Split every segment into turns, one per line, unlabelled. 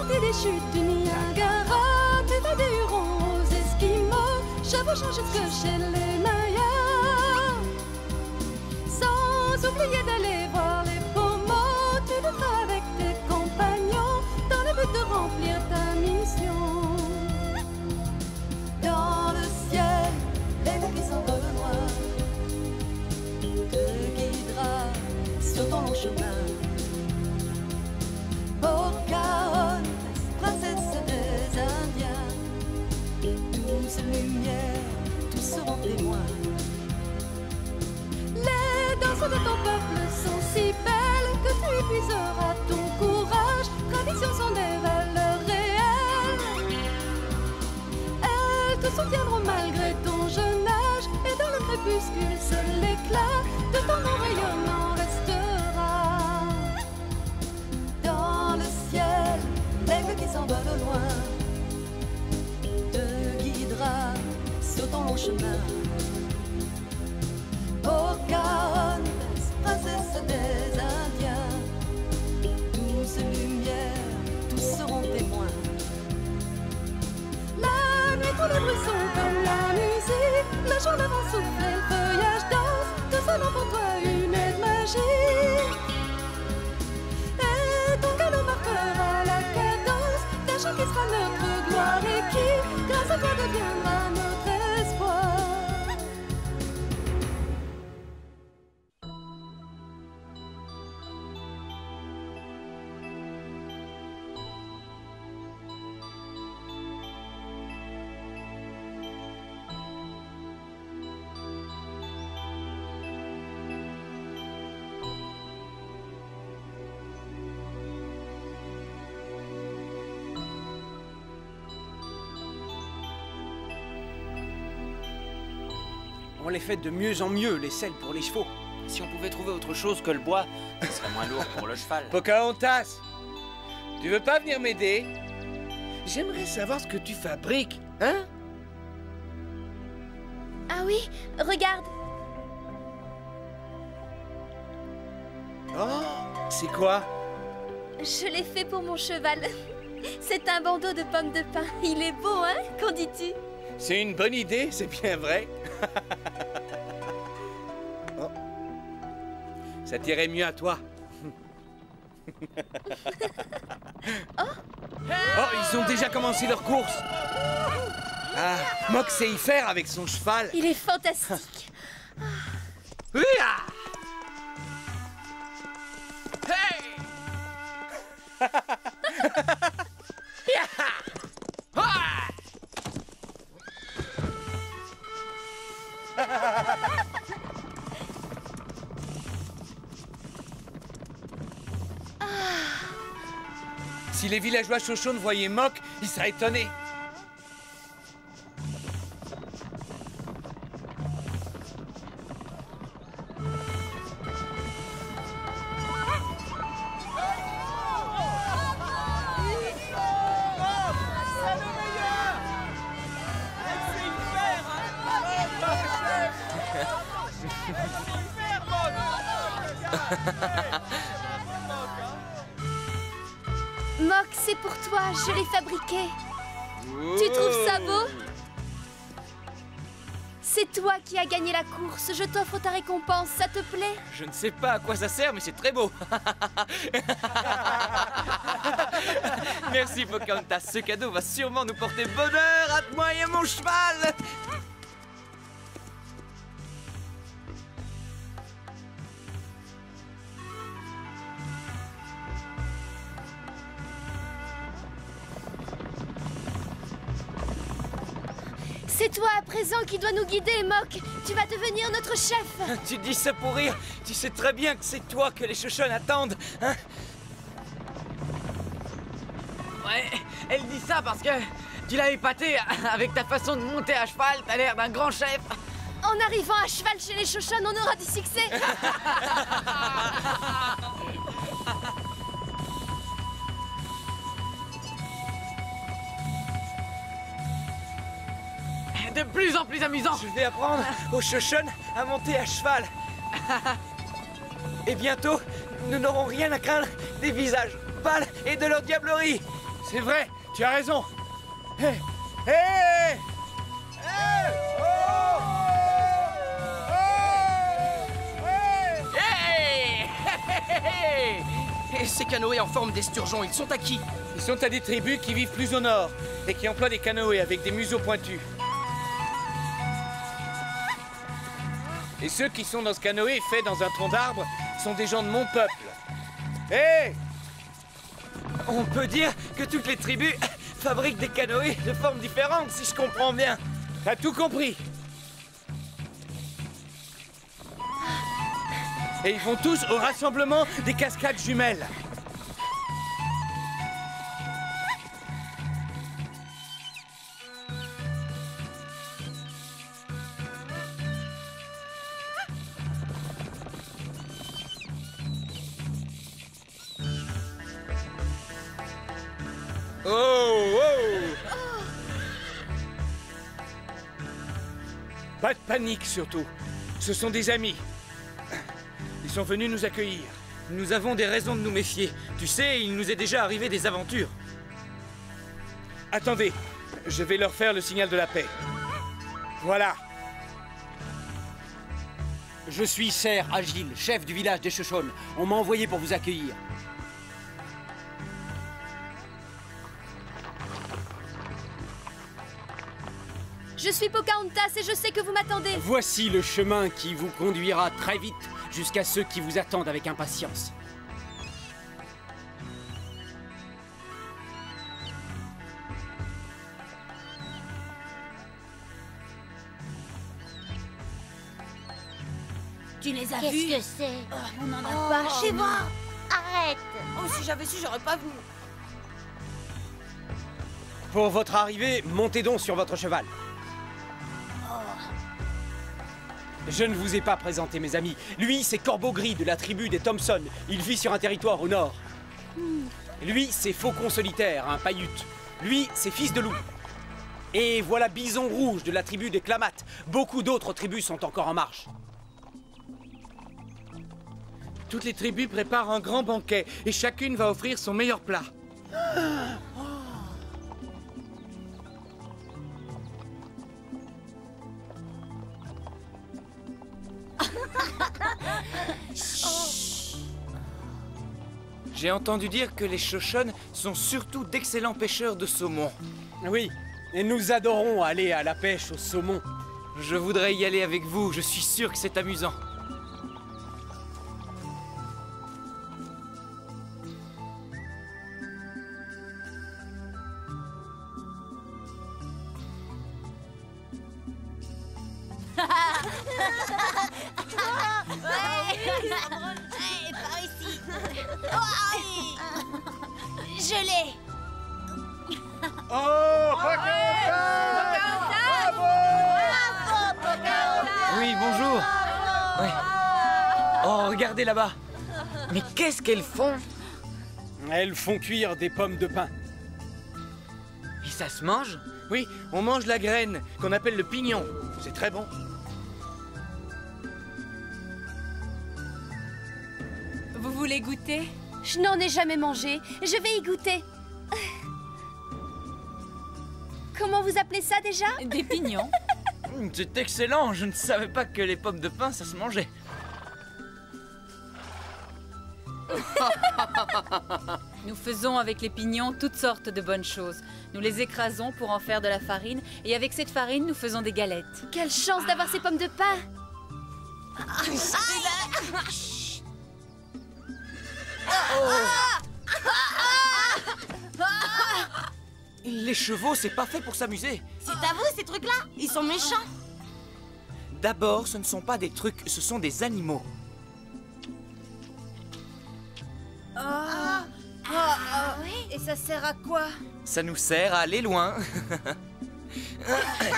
sorti des chutes du Niagara, tu vas des Hurons aux Esquimaux, chevauchant jusque chez les Mayas. Sans oublier d'aller voir les Pomos, tu le feras avec tes compagnons, dans le but de remplir ta mission. Dans le ciel, l'aigle qui s'envole loin te guidera sur ton long chemin. Pocahontas, princesse des Indiens, douce lumière, tous seront témoins. Les danses de ton peuple sont si belles que tu épuiseras ton courage. Traditions sont des valeurs réelles. Elles te soutiendront malgré ton jeune âge, et dans le crépuscule seul l'éclat de ton nom rayonnant restera. Dans le ciel, l'aigle qui s'envole au loin te guidera sur ton long chemin. Pocahontas, princesse des Indiens, douce lumière, tous seront témoins. La nuit, tous les bruits sont comme la musique, le jour le vent souffle et le feuillage danse, tout sonnant pour toi une aide magique. Et ton galop marquera la cadence d'un chant qui sera notre gloire et qui, grâce à toi, deviendra notre espoir.
On les fait de mieux en mieux, les selles pour les chevaux.
Si on pouvait trouver autre chose que le bois, ce serait moins lourd pour le cheval.
Pocahontas, tu veux pas venir m'aider? J'aimerais savoir ce que tu fabriques, hein?
Ah oui, regarde.
Oh, c'est quoi?
Je l'ai fait pour mon cheval. C'est un bandeau de pommes de pin. Il est beau, hein? Qu'en dis-tu?
C'est une bonne idée, c'est bien vrai. Oh. Ça t'irait mieux à toi.
Oh,
ils ont déjà commencé leur course. Ah, Mock sait y faire avec son cheval.
il est fantastique.
Ouya! Hey! Yaha! Ah! Si les villageois Shoshone voyaient Mock, ils seraient étonnés.
Mock, c'est pour toi, je l'ai fabriqué. Tu trouves ça beau? C'est toi qui as gagné la course, je t'offre ta récompense, ça te plaît?
Je ne sais pas à quoi ça sert, mais c'est très beau. Merci Pocahontas, ce cadeau va sûrement nous porter bonheur à moi et à mon cheval.
C'est toi à présent qui dois nous guider, Mock. Tu vas devenir notre chef.
Tu dis ça pour rire. Tu sais très bien que c'est toi que les Shoshone attendent, hein?
Ouais, elle dit ça parce que tu l'as épaté avec ta façon de monter à cheval. T'as l'air d'un grand chef.
En arrivant à cheval chez les Shoshone, on aura du succès.
De plus en plus amusant.
Je vais apprendre aux Shoshone à monter à cheval. Et bientôt, nous n'aurons rien à craindre des visages pâles et de leur diablerie. C'est vrai, tu as raison. Hé, hé,
Hey! Et ces canoës en forme d'esturgeon, ils sont à qui?
Ils sont à des tribus qui vivent plus au nord et qui emploient des canoës avec des museaux pointus. Et ceux qui sont dans ce canoë fait dans un tronc d'arbre sont des gens de mon peuple. Hé!
On peut dire que toutes les tribus fabriquent des canoës de formes différentes, si je comprends bien.
T'as tout compris. Et ils vont tous au rassemblement des cascades jumelles.
Oh!
Pas de panique surtout. Ce sont des amis. Ils sont venus nous accueillir.
Nous avons des raisons de nous méfier. Tu sais, il nous est déjà arrivé des aventures.
Attendez, je vais leur faire le signal de la paix. Voilà.
Je suis Ser Agile, chef du village des Shoshone. On m'a envoyé pour vous accueillir.
Je suis Pocahontas et je sais que vous m'attendez.
Voici le chemin qui vous conduira très vite jusqu'à ceux qui vous attendent avec impatience.
Tu les as vus?
Qu'est-ce que c'est?
On en a
Oh,
pas chez moi.
Arrête!
Oh, si j'avais su, j'aurais pas voulu.
Pour votre arrivée, montez donc sur votre cheval. Je ne vous ai pas présenté, mes amis. Lui, c'est Corbeau Gris de la tribu des Thompson. Il vit sur un territoire au nord. Lui, c'est Faucon Solitaire, un Paiute. Lui, c'est Fils de Loup. Et voilà Bison Rouge de la tribu des Klamath. Beaucoup d'autres tribus sont encore en marche.
Toutes les tribus préparent un grand banquet et chacune va offrir son meilleur plat.
J'ai entendu dire que les Shoshone sont surtout d'excellents pêcheurs de saumon.
Oui, et nous adorons aller à la pêche au saumon.
Je voudrais y aller avec vous, je suis sûr que c'est amusant.
Hey, par ici. Oh, je l'ai.
Oh,
Oui, bonjour. Ouais. Oh, regardez là-bas. Mais qu'est-ce qu'elles font?
Elles font cuire des pommes de pin.
Et ça se mange?
Oui, on mange la graine qu'on appelle le pignon. C'est très bon.
Vous voulez goûter?
Je n'en ai jamais mangé. Je vais y goûter. Comment vous appelez ça déjà?
Des pignons.
C'est excellent, je ne savais pas que les pommes de pin, ça se mangeait.
Nous faisons avec les pignons toutes sortes de bonnes choses. Nous les écrasons pour en faire de la farine et avec cette farine, nous faisons des galettes.
Quelle chance d'avoir ces pommes de pin!
Les chevaux, c'est pas fait pour s'amuser.
C'est à vous, ces trucs-là? Ils sont méchants.
D'abord, ce ne sont pas des trucs, ce sont des animaux.
Et ça sert à quoi?
Ça nous sert à aller loin.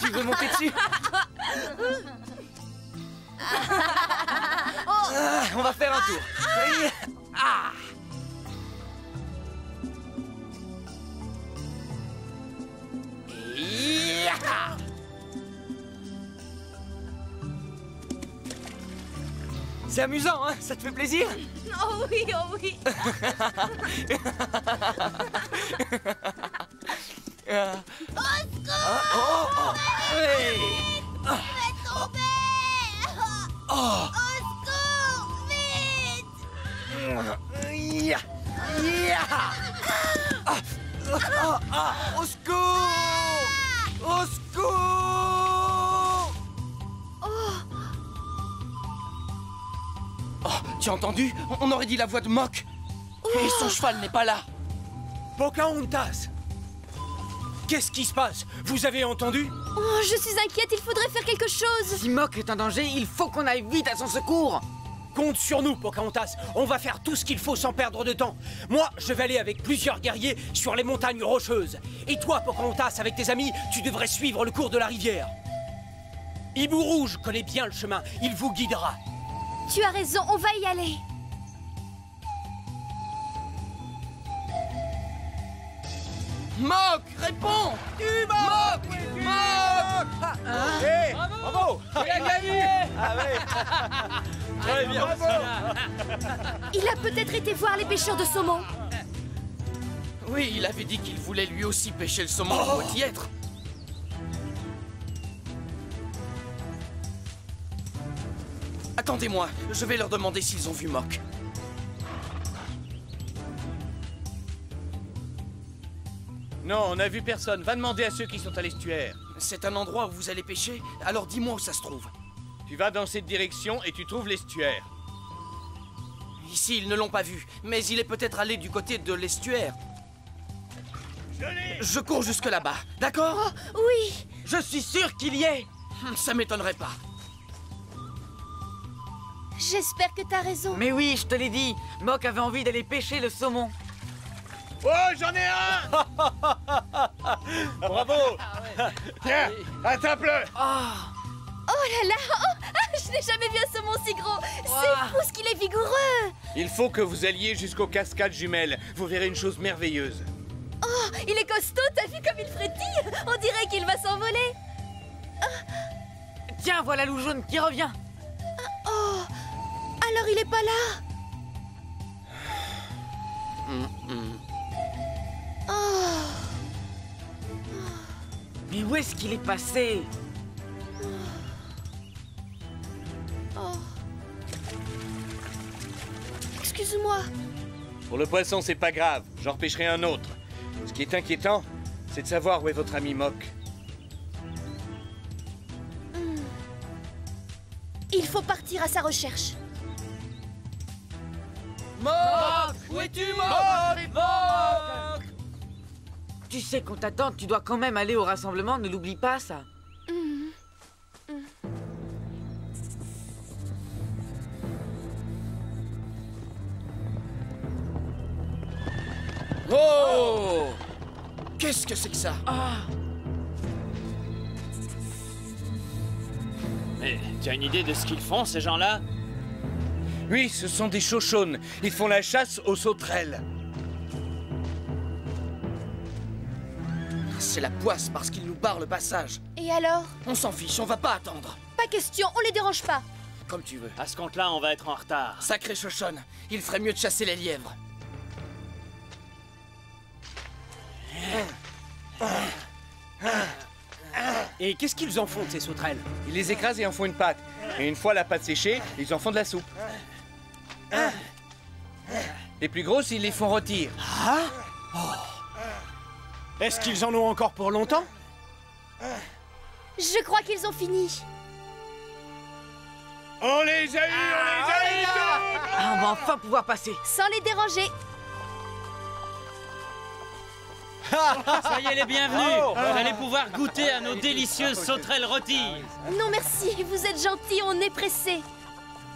Tu veux monter dessus? On va faire un tour. Ah. C'est amusant, hein? Ça te fait plaisir?
Oh oui, oh oui.
Ah! Au secours! Au secours! Oh, tu as entendu? On aurait dit la voix de Mok. Et son cheval n'est pas là.
Pocahontas! Qu'est-ce qui se passe? Vous avez entendu?
Oh, je suis inquiète, il faudrait faire quelque chose.
Si Mok est en danger, il faut qu'on aille vite à son secours.
Compte sur nous, Pocahontas. On va faire tout ce qu'il faut sans perdre de temps. Moi, je vais aller avec plusieurs guerriers sur les montagnes rocheuses. Et toi, Pocahontas, avec tes amis, tu devrais suivre le cours de la rivière. Hibou Rouge connaît bien le chemin. Il vous guidera.
Tu as raison, on va y aller.
Mok, réponds! Mok! Mok!
Hé, bravo! Il a gagné! Très bien.
Il a peut-être été voir les pêcheurs de saumon.
Oui, il avait dit qu'il voulait lui aussi pêcher le saumon pour y être. Attendez-moi, je vais leur demander s'ils ont vu Mok.
Non, on n'a vu personne. Va demander à ceux qui sont à l'estuaire.
C'est un endroit où vous allez pêcher? Alors dis-moi où ça se trouve.
Tu vas dans cette direction et tu trouves l'estuaire.
Ici, ils ne l'ont pas vu, mais il est peut-être allé du côté de l'estuaire. Je cours jusque là-bas, d'accord?
Oh, oui.
Je suis sûr qu'il y est.
Ça m'étonnerait pas.
J'espère que t'as raison.
Mais oui, je te l'ai dit. Mok avait envie d'aller pêcher le saumon.
Oh, j'en ai un! Bravo! Tiens, attrape-le!
Oh là là, je n'ai jamais vu un saumon si gros. C'est fou ce qu'il est vigoureux.
Il faut que vous alliez jusqu'aux cascades jumelles. Vous verrez une chose merveilleuse.
Oh, il est costaud, t'as vu comme il frétille? On dirait qu'il va s'envoler.
Tiens, voilà loup jaune qui revient.
Oh, alors il est pas là. Oh,
Mais où est-ce qu'il est passé?
oh. Excuse-moi.
Pour le poisson, c'est pas grave. J'en repêcherai un autre. Ce qui est inquiétant, c'est de savoir où est votre ami Mok.
Il faut partir à sa recherche.
Mok! Où es-tu, Mok? Mok!
Tu sais qu'on t'attend, tu dois quand même aller au rassemblement, ne l'oublie pas ça.
Oh! Qu'est-ce que c'est que ça?
Mais tu as une idée de ce qu'ils font, ces gens-là?
Oui, ce sont des Shoshones. Ils font la chasse aux sauterelles.
C'est la poisse parce qu'ils nous barrent le passage.
Et alors?
On s'en fiche, on va pas attendre.
Pas question, on les dérange pas.
Comme tu veux.
À ce compte-là, on va être en retard.
Sacré Shoshone, il ferait mieux de chasser les lièvres.
Et qu'est-ce qu'ils en font de ces sauterelles?
Ils les écrasent et en font une pâte. Et une fois la pâte séchée, ils en font de la soupe. Les plus grosses, ils les font rôtir.
Est-ce qu'ils en ont encore pour longtemps?
Je crois qu'ils ont fini.
On les a eus, on les a eus tous!
Ah, on va enfin pouvoir passer.
Sans les déranger.
Soyez les bienvenus.
Oh.
Vous allez pouvoir goûter à nos délicieuses sauterelles rôties.
Non merci, vous êtes gentils, on est pressés.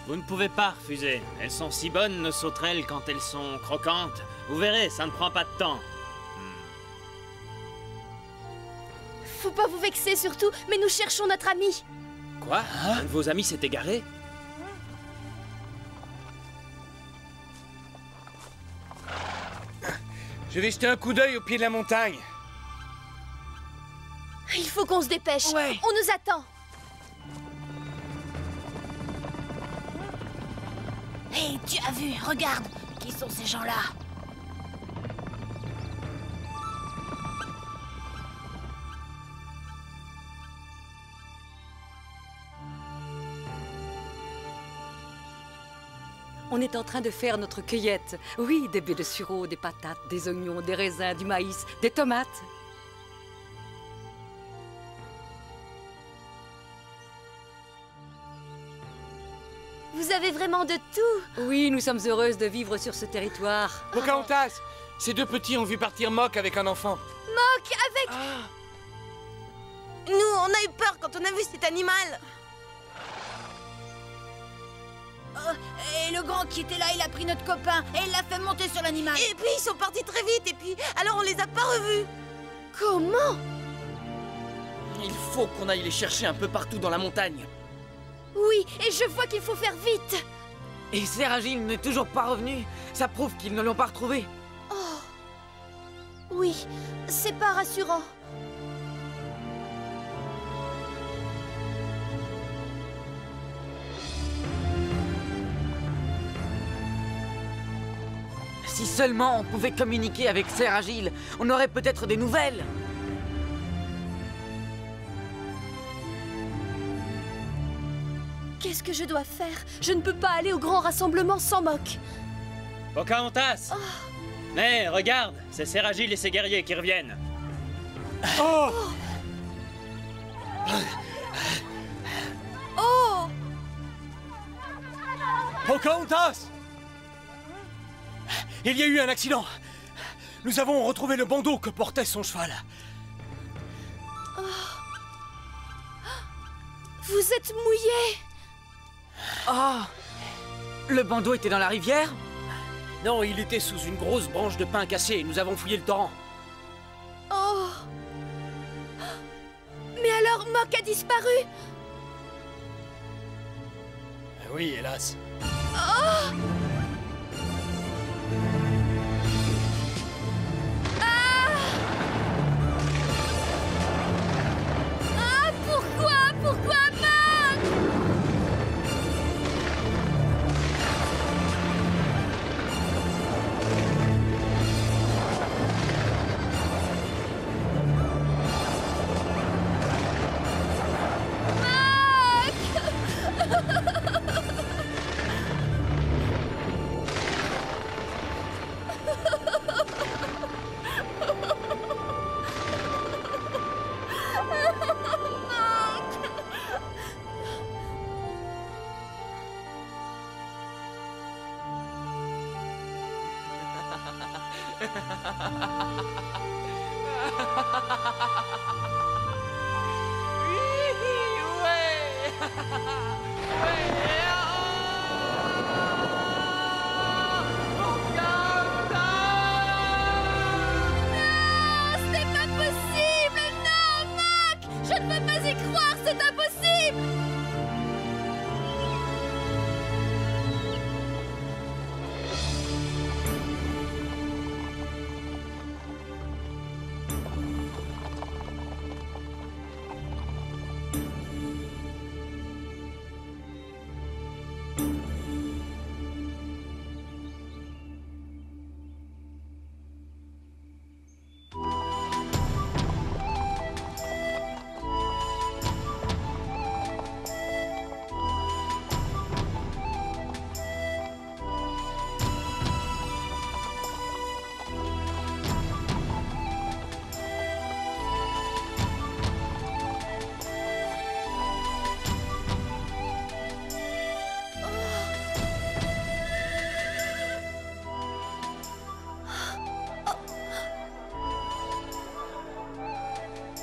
Vous ne pouvez pas refuser. Elles sont si bonnes, nos sauterelles, quand elles sont croquantes. Vous verrez, ça ne prend pas de temps.
Faut pas vous vexer surtout, mais nous cherchons notre ami.
Quoi? Un de vos amis s'est égaré?
Je vais jeter un coup d'œil au pied de la montagne.
Il faut qu'on se dépêche.
Ouais.
On nous attend.
Hé, tu as vu? Regarde! Qui sont ces gens-là?
On est en train de faire notre cueillette. Oui, des baies de sureau, des patates, des oignons, des raisins, du maïs, des tomates.
Vous avez vraiment de tout.
Oui, nous sommes heureuses de vivre sur ce territoire.
Pocahontas, ces deux petits ont vu partir Mock avec un enfant.
Mock avec...
Nous, on a eu peur quand on a vu cet animal.
Et le grand qui était là, il a pris notre copain et il l'a fait monter sur l'animal.
Et puis ils sont partis très vite et puis alors on les a pas revus.
Comment?
Il faut qu'on aille les chercher un peu partout dans la montagne.
Oui, et je vois qu'il faut faire vite.
Et Seragil n'est toujours pas revenu. Ça prouve qu'ils ne l'ont pas retrouvé.
Oh. Oui, c'est pas rassurant.
Si seulement on pouvait communiquer avec Seragil, on aurait peut-être des nouvelles.
Qu'est-ce que je dois faire? Je ne peux pas aller au grand rassemblement sans Mock.
Pocahontas! Mais regarde, c'est Seragil et ses guerriers qui reviennent.
Oh!
Oh!
Pocahontas! Il y a eu un accident. Nous avons retrouvé le bandeau que portait son cheval.
Vous êtes mouillé.
Oh! Le bandeau était dans la rivière?
Non, il était sous une grosse branche de pin cassée. Nous avons fouillé le torrent.
Oh! Mais alors Mock a disparu.
Oui, hélas.
Oh! Pourquoi Mock?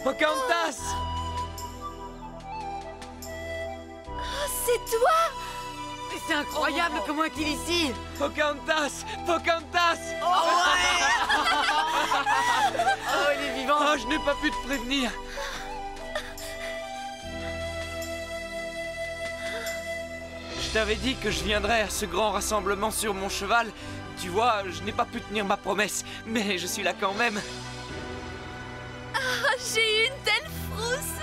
Pocahontas!
C'est toi?
Mais c'est incroyable, comment est-il ici?
Pocahontas! Pocahontas!
Oh il est vivant!
Oh, je n'ai pas pu te prévenir! Je t'avais dit que je viendrais à ce grand rassemblement sur mon cheval. Tu vois, je n'ai pas pu tenir ma promesse, mais je suis là quand même.
Ah, j'ai eu une telle frousse.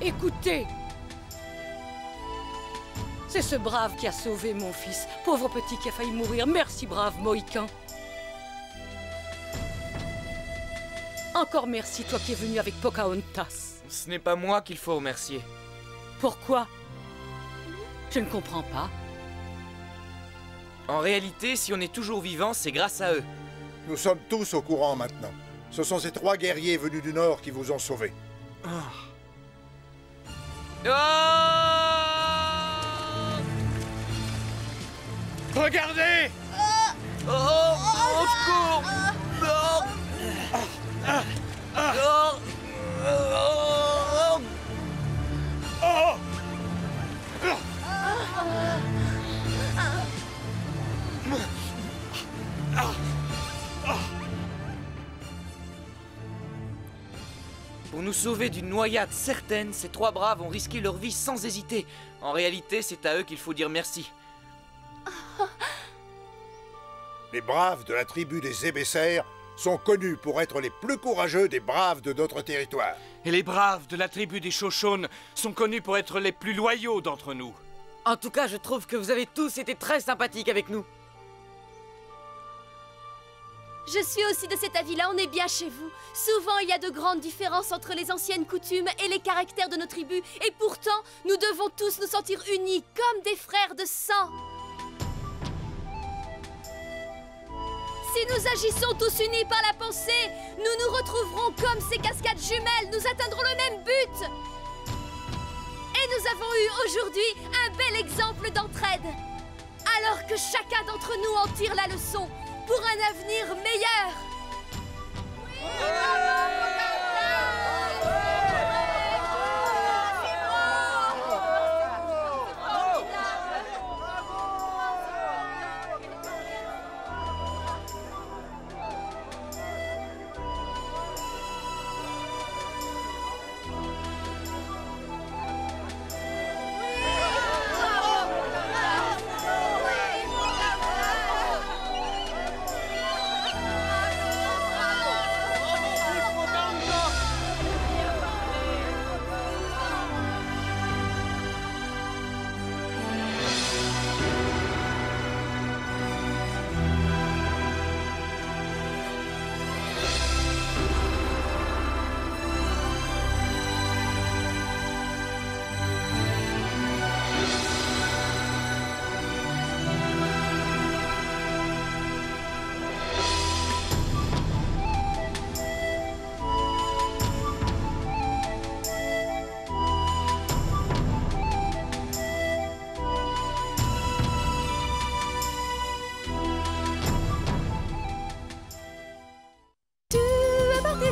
Écoutez! C'est ce brave qui a sauvé mon fils. Pauvre petit qui a failli mourir. Merci, brave Mohican. Encore merci, toi qui es venu avec Pocahontas.
Ce n'est pas moi qu'il faut remercier.
Pourquoi? Je ne comprends pas.
En réalité, si on est toujours vivant, c'est grâce à eux.
Nous sommes tous au courant maintenant. Ce sont ces 3 guerriers venus du Nord qui vous ont sauvés.
Oh.
Regardez!
Oh, au secours! Pour nous sauver d'une noyade certaine, ces 3 braves ont risqué leur vie sans hésiter. En réalité, c'est à eux qu'il faut dire merci.
Les braves de la tribu des Ébécères sont connus pour être les plus courageux des braves de notre territoire.
Et les braves de la tribu des Shoshones sont connus pour être les plus loyaux d'entre nous.
En tout cas, je trouve que vous avez tous été très sympathiques avec nous.
Je suis aussi de cet avis-là, on est bien chez vous. Souvent, il y a de grandes différences entre les anciennes coutumes et les caractères de nos tribus. Et pourtant, nous devons tous nous sentir unis, comme des frères de sang. Si nous agissons tous unis par la pensée, nous nous retrouverons comme ces cascades jumelles, nous atteindrons le même but. Et nous avons eu aujourd'hui un bel exemple d'entraide. Alors que chacun d'entre nous en tire la leçon pour un avenir meilleur.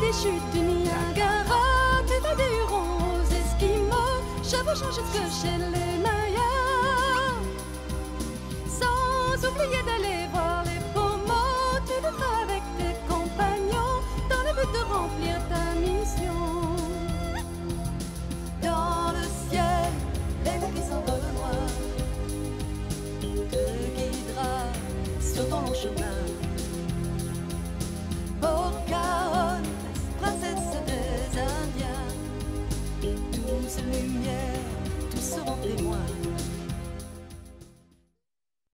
Des chutes du Niagara, tu vas des Hurons aux Esquimaux, chevauchant jusque chez les Mayas. Sans oublier d'aller voir les Pomos, tu le feras avec tes compagnons, dans le but de remplir ta mission. Dans le ciel, l'aigle qui s'envole loin te guidera sur ton long chemin.